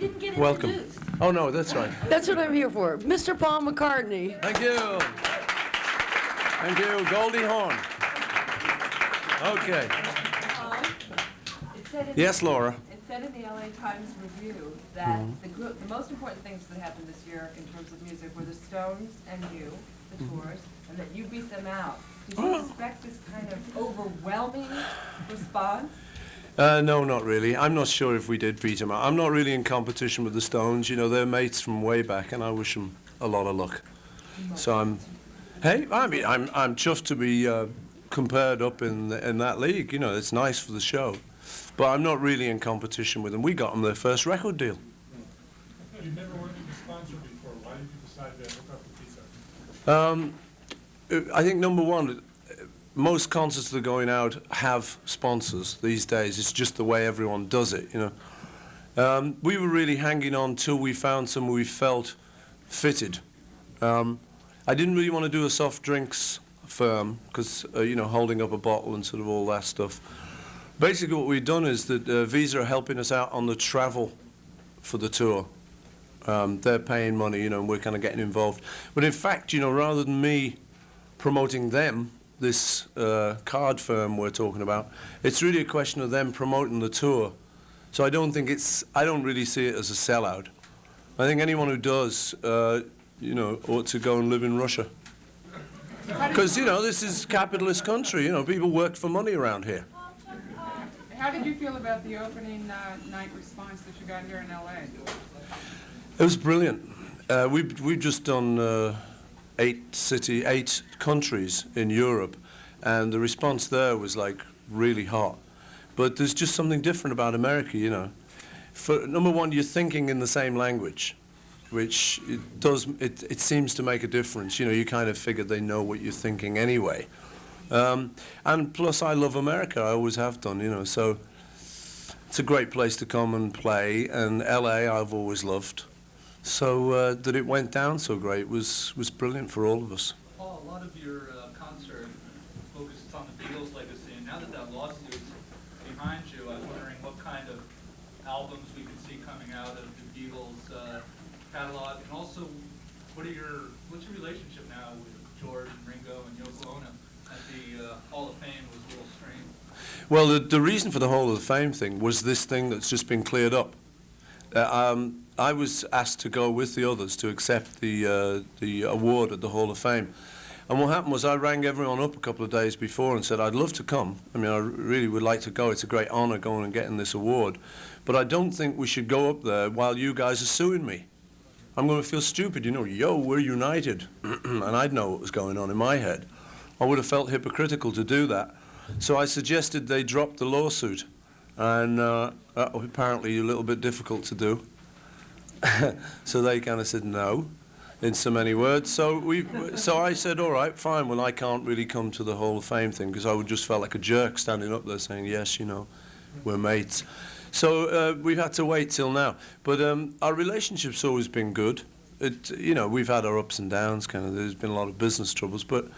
didn't get Welcome. introduced. Oh, no, that's right. That's what I'm here for. Mr. Paul McCartney. Thank you. Thank you, Goldie Hawn. Okay. It said in Yes, Laura. It said in the LA Times Review that the most important things that happened this year in terms of music were the Stones and you, the tours, and that you beat them out. Did you expect this kind of overwhelming response? No, not really. I'm not sure if we did beat them out. I'm not really in competition with the Stones. You know, they're mates from way back, and I wish them a lot of luck. So I'm chuffed to be compared up in that league. You know, it's nice for the show. But I'm not really in competition with them. We got them their first record deal. You've never worked with a sponsor before. Why did you decide to hook up with Peter? I think number one, most concerts that are going out have sponsors these days. It's just the way everyone does it, you know. We were really hanging on till we found someone we felt fitted. I didn't really want to do a soft drinks firm because, you know, holding up a bottle and sort of all that stuff. Basically what we've done is that Visa are helping us out on the travel for the tour. They're paying money, you know, and we're kind of getting involved. But in fact, you know, rather than me promoting them, this card firm we're talking about, it's really a question of them promoting the tour. So I don't really see it as a sellout. I think anyone who does, you know, ought to go and live in Russia. Because, you know, this is a capitalist country, you know, people work for money around here. How did you feel about the opening night response that you got here in LA? It was brilliant. We've just done 8 countries in Europe, and the response there was like really hot. But there's just something different about America, you know. For number one, you're thinking in the same language, which it seems to make a difference. You know, you kind of figure they know what you're thinking anyway. And plus, I love America. I always have done, you know. So it's a great place to come and play, and LA I've always loved. So that it went down so great was brilliant for all of us. Paul, a lot of your concert focused on the Beatles legacy, and now that that lawsuit's behind you, I was wondering what kind of albums we could see coming out of the Beatles catalog, and also what's your relationship now with George and Ringo and Yoko Ono? At the Hall of Fame was a little strange. Well, the reason for the Hall of Fame thing was this thing that's just been cleared up. I was asked to go with the others to accept the award at the Hall of Fame. And what happened was I rang everyone up a couple of days before and said, I'd love to come. I mean, I really would like to go. It's a great honor going and getting this award. But I don't think we should go up there while you guys are suing me. I'm going to feel stupid, you know, yo, we're united. And I'd know what was going on in my head. I would have felt hypocritical to do that. So I suggested they drop the lawsuit. And that was apparently a little bit difficult to do. So they kind of said no, in so many words. So I said, all right, fine. Well, I can't really come to the Hall of Fame thing because I would just felt like a jerk standing up there saying, yes, you know, we're mates. So we've had to wait till now. But our relationship's always been good. You know, we've had our ups and downs, kind of. There's been a lot of business troubles, but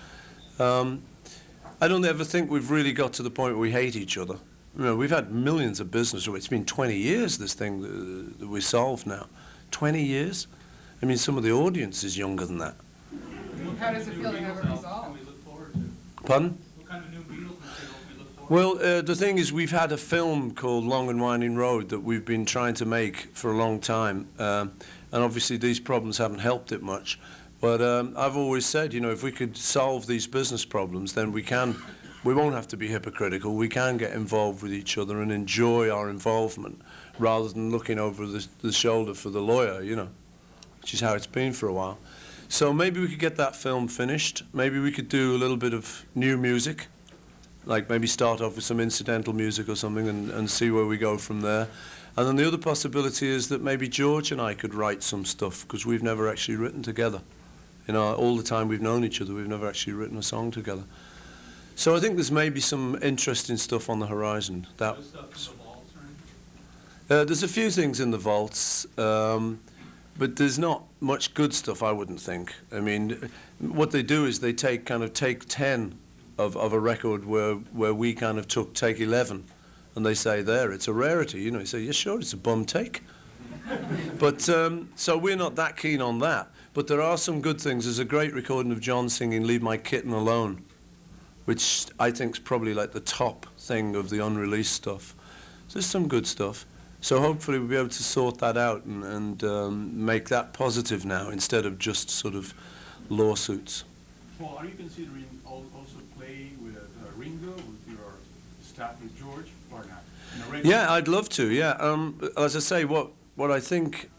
I don't ever think we've really got to the point where we hate each other. You know, we've had millions of business. It's been 20 years, this thing that we solved now. 20 years? I mean, some of the audience is younger than that. How does it feel to have it resolved? Can we look forward to? Pardon? What kind of new Beatles material can we look forward to? Well, the thing is, we've had a film called Long and Winding Road that we've been trying to make for a long time. And obviously these problems haven't helped it much. But I've always said, you know, if we could solve these business problems, then we won't have to be hypocritical. We can get involved with each other and enjoy our involvement rather than looking over the shoulder for the lawyer, you know, which is how it's been for a while. So maybe we could get that film finished. Maybe we could do a little bit of new music, like maybe start off with some incidental music or something and see where we go from there. And then the other possibility is that maybe George and I could write some stuff, because we've never actually written together. You know, all the time we've known each other, we've never actually written a song together. So I think there's maybe some interesting stuff on the horizon. There's a few things in the vaults, but there's not much good stuff, I wouldn't think. I mean, what they do is they take take 10 of a record where we kind of took take 11, and they say, there, it's a rarity. You know, you say, yeah, sure, it's a bum take. But so we're not that keen on that. But there are some good things. There's a great recording of John singing "Leave My Kitten Alone," which I think is probably like the top thing of the unreleased stuff. So there's some good stuff. So hopefully we'll be able to sort that out and make that positive now instead of just sort of lawsuits. Well, are you considering also playing with Ringo, with your staff with George, or not? Yeah, I'd love to, yeah. As I say, what I think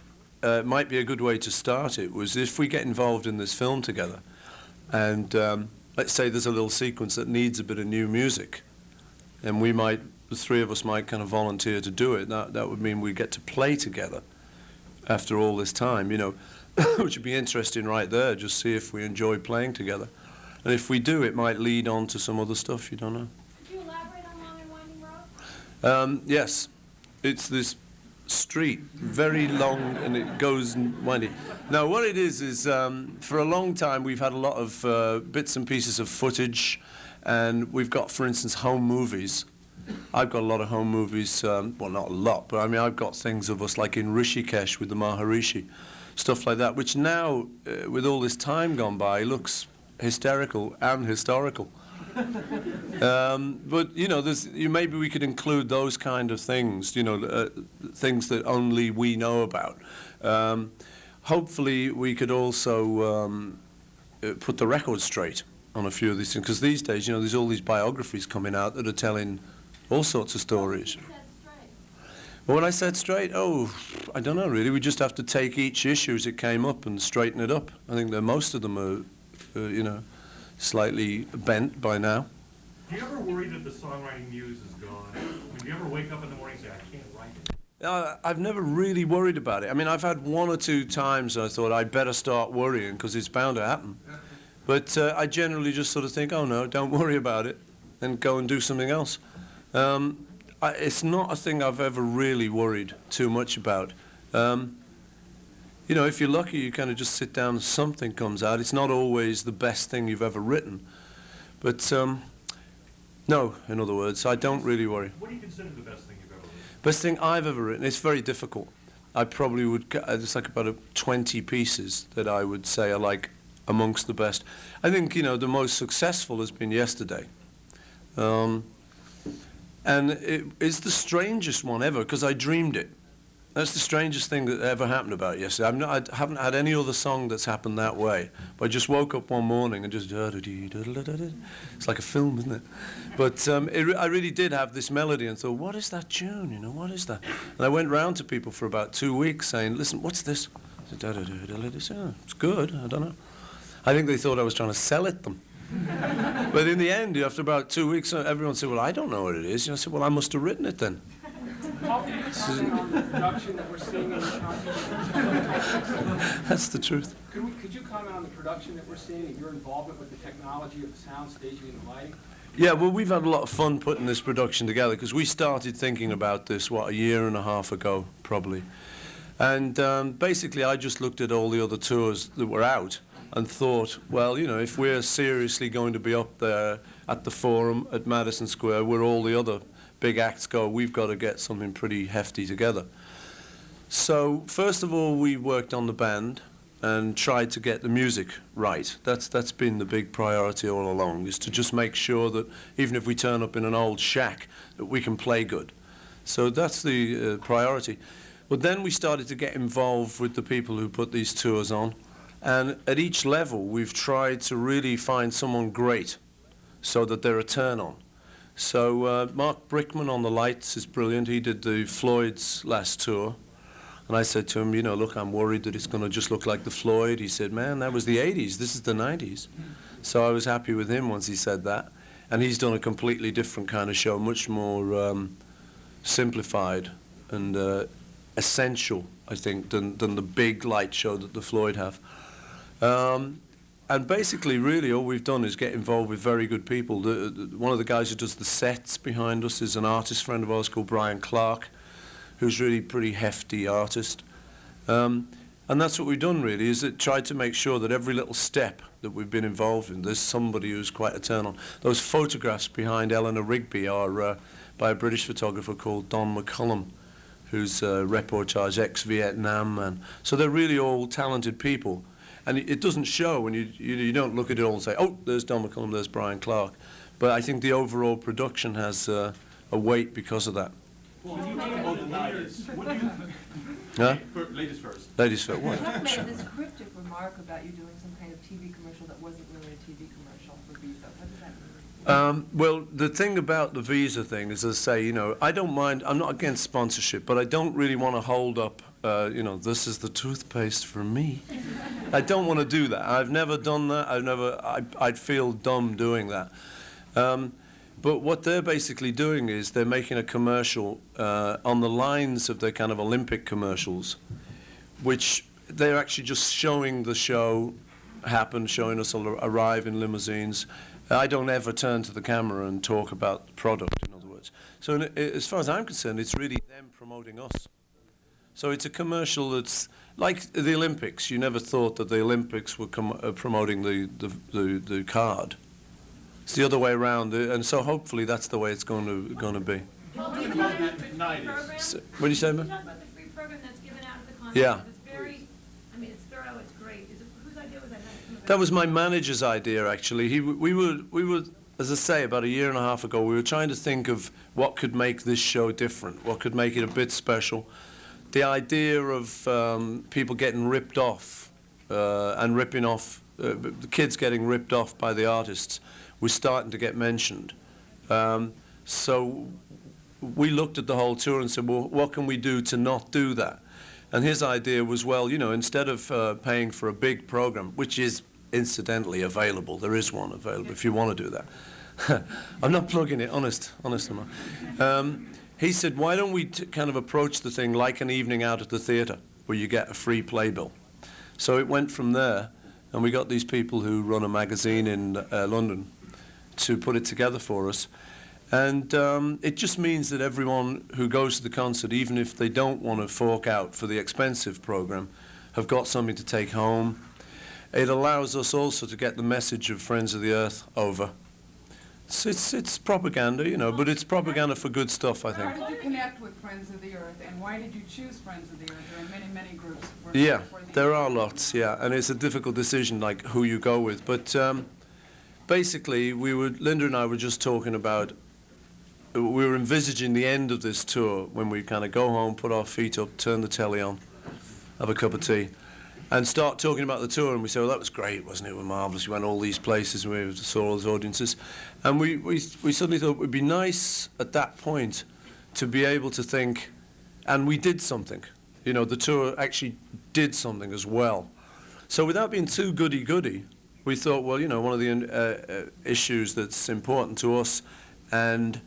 might be a good way to start it was if we get involved in this film together and let's say there's a little sequence that needs a bit of new music and the three of us might kind of volunteer to do it. That would mean we get to play together after all this time, you know, which would be interesting right there, just see if we enjoy playing together. And if we do, it might lead on to some other stuff, you don't know. Could you elaborate on Long and Winding Road? Yes, it's this street, very long, and it goes winding. Now, what it is for a long time we've had a lot of bits and pieces of footage, and we've got, for instance, home movies. I've got a lot of home movies, well, not a lot, but I mean, I've got things of us like in Rishikesh with the Maharishi, stuff like that, which now, with all this time gone by, looks hysterical and historical. But, you know, maybe we could include those kind of things, you know, things that only we know about. Hopefully, we could also put the record straight on a few of these things, because these days, you know, there's all these biographies coming out that are telling all sorts of stories. Well, when I said straight, I don't know really. We just have to take each issue as it came up and straighten it up. I think that most of them are, you know, slightly bent by now. Do you ever worry that the songwriting muse is gone? I mean, do you ever wake up in the morning and say, I can't write it? I've never really worried about it. I mean, I've had one or two times I thought I'd better start worrying because it's bound to happen. But I generally just sort of think, oh no, don't worry about it, and go and do something else. It's not a thing I've ever really worried too much about. You know, if you're lucky, you kind of just sit down and something comes out. It's not always the best thing you've ever written. But no, in other words, I don't really worry. What do you consider the best thing you've ever written? Best thing I've ever written, it's very difficult. I probably would, there's like about 20 pieces that I would say are like amongst the best. I think, you know, the most successful has been Yesterday. And it is the strangest one ever because I dreamed it. That's the strangest thing that ever happened about Yesterday. I haven't had any other song that's happened that way. But I just woke up one morning and just... It's like a film, isn't it? But I really did have this melody and thought, what is that tune? You know, what is that? And I went round to people for about 2 weeks saying, listen, what's this? I said, it's good, I don't know. I think they thought I was trying to sell it them. But in the end, after about 2 weeks, everyone said, well, I don't know what it is. And I said, well, I must have written it then. How can you comment on the production that we're seeing in the That's the truth. Could you comment on the production that we're seeing and your involvement with the technology of the sound, staging, and lighting? Yeah, well, we've had a lot of fun putting this production together because we started thinking about this, what, 1.5 years ago, probably. And basically, I just looked at all the other tours that were out and thought, well, you know, if we're seriously going to be up there at the Forum, at Madison Square, where all the other big acts go, we've got to get something pretty hefty together. So, first of all, we worked on the band and tried to get the music right. That's been the big priority all along, is to just make sure that even if we turn up in an old shack, that we can play good. So that's the priority. But then we started to get involved with the people who put these tours on. And at each level, we've tried to really find someone great so that they're a turn-on. So Mark Brickman on the lights is brilliant. He did the Floyd's last tour. And I said to him, you know, look, I'm worried that it's going to just look like the Floyd. He said, man, that was the 80s. This is the 90s. So I was happy with him once he said that. And he's done a completely different kind of show, much more simplified and essential, I think, than the big light show that the Floyd have. And basically, really, all we've done is get involved with very good people. One of the guys who does the sets behind us is an artist friend of ours called Brian Clark, who's really pretty hefty artist. And that's what we've done, really, is it tried to make sure that every little step that we've been involved in, there's somebody who's quite a turn-on. Those photographs behind Eleanor Rigby are by a British photographer called Don McCullum, who's a reportage ex-Vietnam man. So they're really all talented people. And it doesn't show when you don't look at it all and say, oh, there's Don McCullum, there's Brian Clark. But I think the overall production has a weight because of that. Well, when you think about the 90s, what do you... Huh? Ladies first. Ladies first, what? You have made this cryptic remark about you doing some kind of TV commercial that wasn't really a TV commercial for Visa. What does that mean? Well, the thing about the visa thing is, as I say, you know, I don't mind, I'm not against sponsorship, but I don't really want to hold up, you know, this is the toothpaste for me. I don't want to do that. I've never done that. I'd feel dumb doing that. But what they're basically doing is they're making a commercial on the lines of their kind of Olympic commercials, which they're actually just showing the show happen, showing us arrive in limousines. I don't ever turn to the camera and talk about the product, in other words. So as far as I'm concerned, it's really them promoting us. So it's a commercial that's like the Olympics. You never thought that the Olympics were promoting the card. It's the other way around, and so hopefully that's the way it's going to be. Well, Talking did you about talk the about the 90s. free program? So, what do you say, Did man? you talk about the free program that's given out at the concert? Yeah. It's very, I mean, it's thorough, it's great. Is it, whose idea was that? That was my manager's idea, actually. We were, as I say, about a year and a half ago, we were trying to think of what could make this show different, what could make it a bit special. The idea of people getting ripped off and ripping off, the kids getting ripped off by the artists was starting to get mentioned. So we looked at the whole tour and said, well, what can we do to not do that? And his idea was, well, you know, instead of paying for a big program, which is incidentally available, there is one available if you want to do that. I'm not plugging it, honest man. He said, why don't we kind of approach the thing like an evening out at the theatre where you get a free playbill? So it went from there, and we got these people who run a magazine in London to put it together for us. And it just means that everyone who goes to the concert, even if they don't want to fork out for the expensive program, have got something to take home. It allows us also to get the message of Friends of the Earth over. It's propaganda, you know, but it's propaganda for good stuff, I think. How did you connect with Friends of the Earth, and why did you choose Friends of the Earth? There are many, many groups. Yeah, there are lots, yeah, and it's a difficult decision, like who you go with. But basically, Linda and I were just talking about, we were envisaging the end of this tour when we kind of go home, put our feet up, turn the telly on, have a cup of tea, and start talking about the tour. And we say, well, that was great, wasn't it? It was marvellous. We went all these places and we saw all those audiences. And we suddenly thought it would be nice at that point to be able to think, and we did something. You know, the tour actually did something as well. So without being too goody-goody, we thought, well, you know, one of the issues that's important to us, and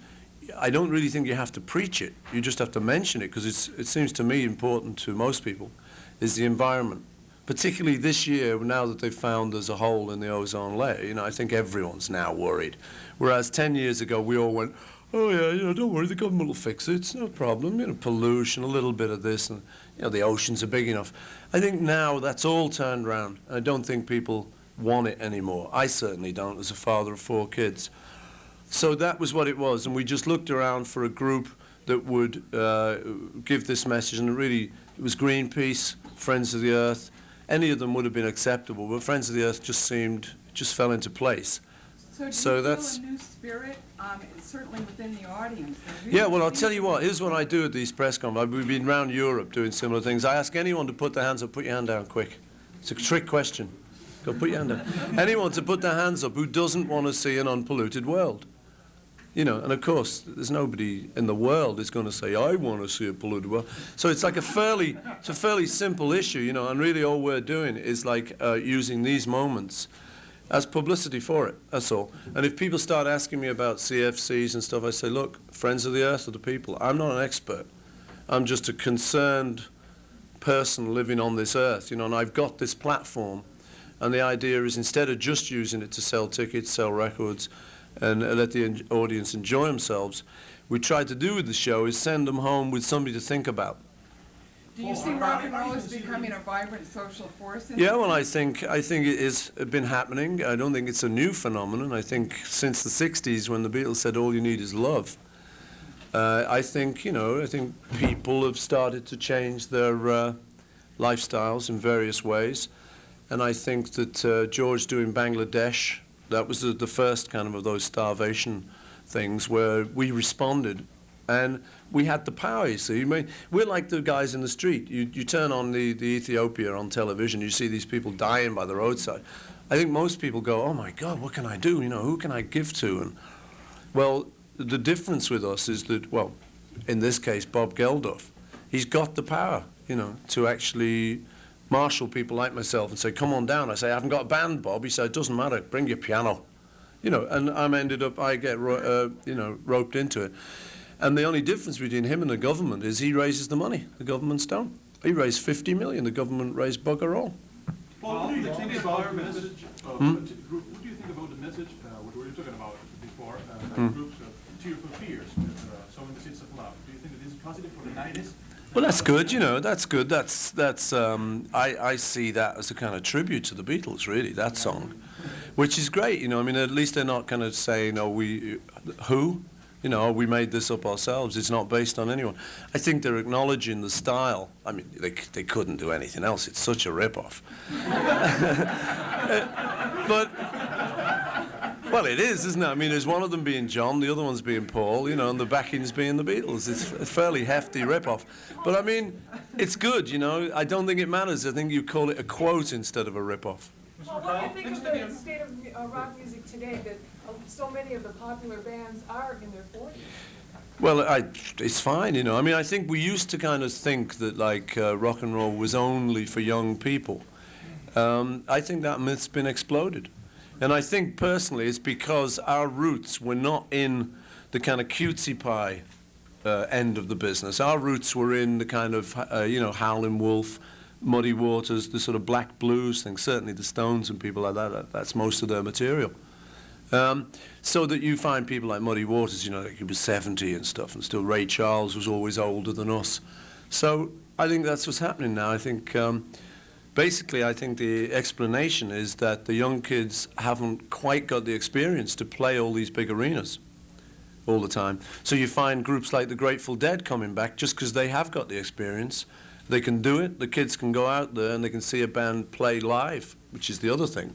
I don't really think you have to preach it, you just have to mention it, because it seems to me important to most people, is the environment. Particularly this year, now that they've found there's a hole in the ozone layer, you know, I think everyone's now worried. Whereas 10 years ago, we all went, oh yeah, you know, don't worry, the government will fix it, it's no problem, you know, pollution, a little bit of this, and, you know, the oceans are big enough. I think now that's all turned around. I don't think people want it anymore. I certainly don't, as a father of 4 kids. So that was what it was, and we just looked around for a group that would give this message, and it was Greenpeace, Friends of the Earth. Any of them would have been acceptable, but Friends of the Earth just fell into place. So do you feel a new spirit, certainly within the audience? Yeah, well, I'll tell you what, here's what I do at these press conferences. We've been around Europe doing similar things. I ask anyone to put their hands up, put your hand down quick. It's a trick question. Go put your hand down. Anyone to put their hands up who doesn't want to see an unpolluted world. You know, and of course, there's nobody in the world is going to say, I want to see a polluted world. So it's like a fairly simple issue, you know, and really all we're doing is like using these moments as publicity for it, that's all. And if people start asking me about CFCs and stuff, I say, look, Friends of the Earth are the people. I'm not an expert. I'm just a concerned person living on this earth, you know, and I've got this platform. And the idea is, instead of just using it to sell tickets, sell records, and let the audience enjoy themselves, we tried to do with the show is send them home with something to think about. Do you see rock and roll as becoming a vibrant social force? Yeah, well, I think it has been happening. I don't think it's a new phenomenon. I think since the 60s, when the Beatles said all you need is love, I think, you know, I think people have started to change their lifestyles in various ways. And I think that George doing Bangladesh, that was the first kind of those starvation things where we responded. And we had the power, you see. I mean, we're like the guys in the street. You turn on the Ethiopia on television, you see these people dying by the roadside. I think most people go, oh my God, what can I do? You know, who can I give to? And, well, the difference with us is that, well, in this case, Bob Geldof, he's got the power, you know, to actually marshal people like myself and say, come on down. I say, I haven't got a band, Bob. He said, it doesn't matter, bring your piano. You know, and I get, you know, roped into it. And the only difference between him and the government is he raises the money. The governments don't. He raised 50 million. The government raised bugger all. Paul, what do you think about the message? What do you think about the message? What we were talking about before, groups of Tearful Fears with Sowing the Seeds of Love. Do you think that this is positive for the 90s? Well, that's good. You know, that's good. I see that as a kind of tribute to the Beatles, really. That song, which is great. You know, I mean, at least they're not kind of saying, "Oh, who." You know, we made this up ourselves. It's not based on anyone. I think they're acknowledging the style. I mean, they couldn't do anything else. It's such a rip-off. But, well, it is, isn't it? I mean, there's one of them being John, the other one's being Paul, you know, and the backings being the Beatles. It's a fairly hefty rip-off. But, I mean, it's good, you know. I don't think it matters. I think you call it a quote instead of a rip-off. Well, what do you think of the state of rock music today, that so many of the popular bands are in their 40s? Well, it's fine, you know. I mean, I think we used to kind of think that, like, rock and roll was only for young people. I think that myth's been exploded. And I think, personally, it's because our roots were not in the kind of cutesy pie end of the business. Our roots were in the kind of, you know, Howlin' Wolf, Muddy Waters, the sort of black blues thing. Certainly the Stones and people like that, that's most of their material. So that you find people like Muddy Waters, you know, like he was 70 and stuff, and still Ray Charles was always older than us. So I think that's what's happening now. I think, basically, I think the explanation is that the young kids haven't quite got the experience to play all these big arenas all the time. So you find groups like the Grateful Dead coming back just because they have got the experience. They can do it. The kids can go out there and they can see a band play live, which is the other thing.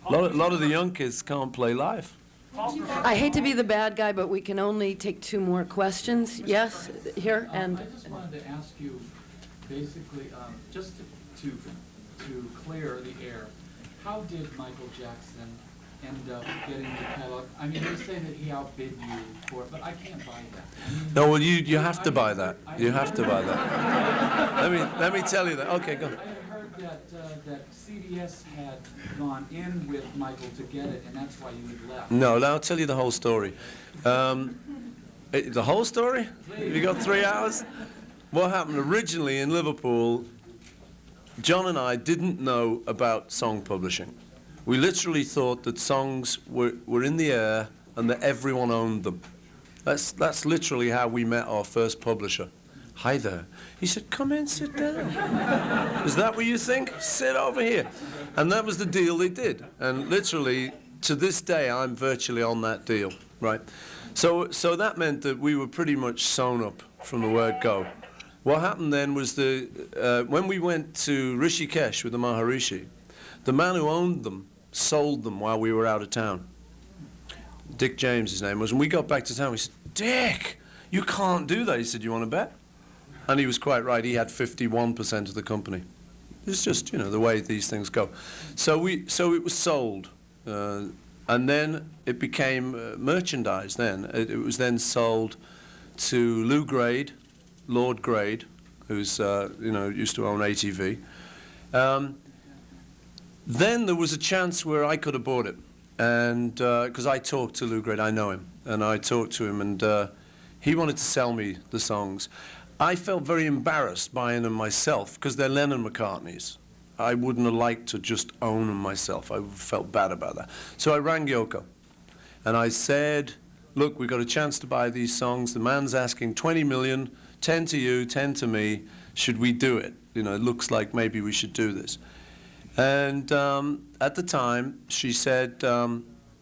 A lot of the young kids can't play live. I hate to be the bad guy, but we can only take 2 more questions. Yes, here, and... I just wanted to ask you, basically, just to clear the air, how did Michael Jackson end up getting the catalog? I mean, they say that he outbid you for it, but I can't buy that. I mean, No, well, you have to buy that. You have to buy that. Let me tell you that. Okay, go. I had heard that CBS had gone in with Michael to get it, and that's why you had left. No, I'll tell you the whole story. The whole story? You got 3 hours? What happened originally in Liverpool, John and I didn't know about song publishing. We literally thought that songs were in the air and that everyone owned them. That's literally how we met our first publisher. Hi there. He said, come in, sit down. Is that what you think? Sit over here. And that was the deal they did. And literally, to this day, I'm virtually on that deal, right? So that meant that we were pretty much sewn up from the word go. What happened then was when we went to Rishikesh with the Maharishi, the man who owned them sold them while we were out of town. Dick James, his name was. And we got back to town. We said, Dick, you can't do that. He said, you want to bet? And he was quite right. He had 51% of the company. It's just, you know, the way these things go. So it was sold. And then it became merchandise then. It was then sold to Lou Grade, Lord Grade, who's, you know, used to own ATV. Then there was a chance where I could have bought it. And because I talked to Lou Grade, I know him. And I talked to him, and he wanted to sell me the songs. I felt very embarrassed buying them myself because they're Lennon-McCartneys. I wouldn't have liked to just own them myself. I felt bad about that. So I rang Yoko, and I said, look, we've got a chance to buy these songs. The man's asking 20 million, 10 to you, 10 to me. Should we do it? You know, it looks like maybe we should do this. And at the time, she said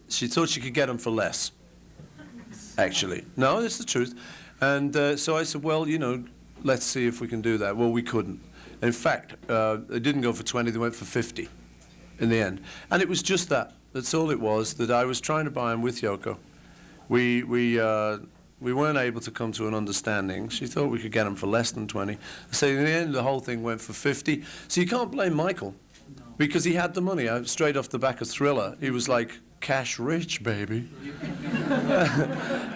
she thought she could get them for less, actually. No, that's the truth. And so I said, well, you know, let's see if we can do that. Well, we couldn't. In fact, they didn't go for 20, they went for 50 in the end. And it was just that. That's all it was, that I was trying to buy him with Yoko. We weren't able to come to an understanding. She thought we could get him for less than 20. So in the end, the whole thing went for 50. So you can't blame Michael, because he had the money. Straight off the back of Thriller, he was like, cash rich, baby.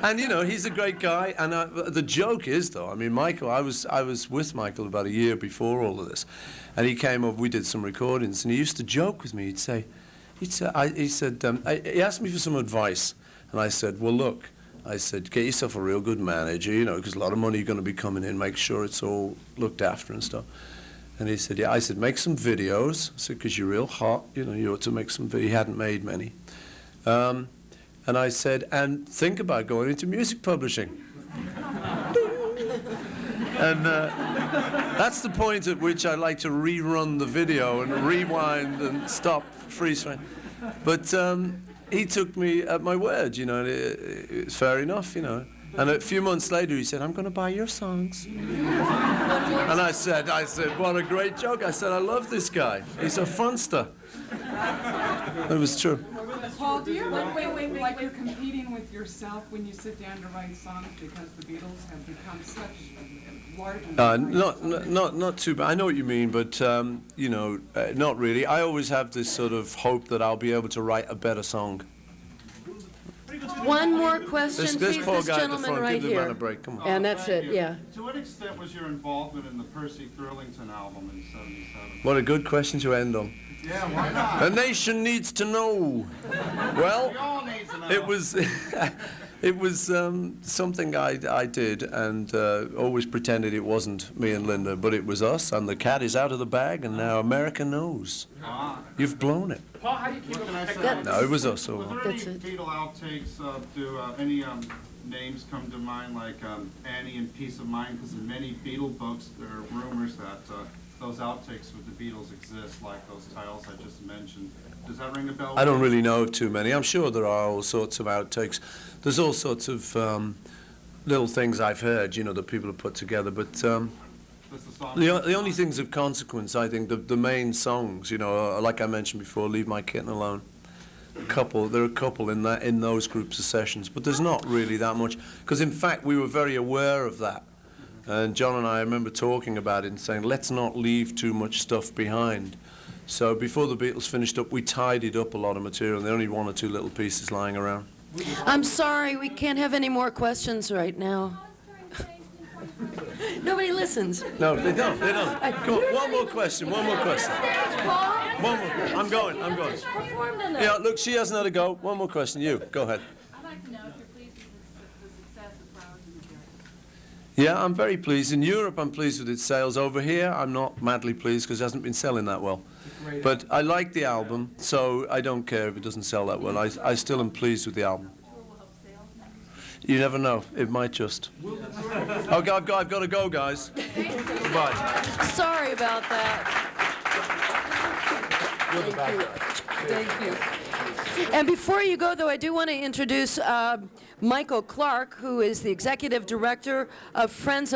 And, you know, he's a great guy. And the joke is, though, I mean, Michael, I was with Michael about a year before all of this. And he came over, we did some recordings, and he used to joke with me. He asked me for some advice. And I said, well, look, I said, get yourself a real good manager, you know, because a lot of money is going to be coming in, make sure it's all looked after and stuff. And he said, yeah. I said, make some videos. I said, because you're real hot, you know, you ought to make some videos. He hadn't made many. And I said, and think about going into music publishing. And that's the point at which I like to rerun the video and rewind and stop, freeze frame. But he took me at my word, you know, and it's fair enough, you know. And a few months later, he said, I'm going to buy your songs. And I said, what a great joke. I said, I love this guy. He's a funster. It was true. Paul, do you feel like you're competing with yourself when you sit down to write songs because the Beatles have become such large? Not too bad. I know what you mean, but you know, not really. I always have this sort of hope that I'll be able to write a better song. One more question, This please, poor this guy at the gentleman front, right give the man here. a break. Come on. And that's it, yeah. To what extent was your involvement in the Percy Thrillington album in '77? What a good question to end on. Yeah, why not? The nation needs to know. Well, We all need to know. it was something I did, and always pretended it wasn't me and Linda, but it was us, and the cat is out of the bag, and now America knows. Ah. You've blown it. Paul, how do you keep What up can I with say? technology? No, it was us. Was All. there any That's it. Beatle outtakes? Do any names come to mind, like Annie and Peace of Mind? Because in many Beatle books, there are rumors that those outtakes with the Beatles exist, like those titles I just mentioned. Does that ring a bell? I don't really know of too many. I'm sure there are all sorts of outtakes. There's all sorts of little things I've heard, you know, that people have put together, but the only things of consequence, I think, the main songs, you know, like I mentioned before, Leave My Kitten Alone. There are a couple in those groups of sessions, but there's not really that much, because in fact we were very aware of that. And John and I remember talking about it and saying, let's not leave too much stuff behind. So before the Beatles finished up, we tidied up a lot of material, and there are only one or two little pieces lying around. I'm sorry, we can't have any more questions right now. Nobody listens. No, they don't. Come on, one more question. One more. I'm going. Yeah, look, she hasn't had a go. One more question. You, go ahead. I'd like to know if you're pleased with the success of Flowers in the Dirt. Yeah, I'm very pleased. In Europe, I'm pleased with its sales. Over here, I'm not madly pleased because it hasn't been selling that well. But I like the album, so I don't care if it doesn't sell that well. I still am pleased with the album. You never know. It might just. Okay, I've got to go, guys. Goodbye. Sorry about that. Thank you. And before you go, though, I do want to introduce Michael Clark, who is the executive director of Friends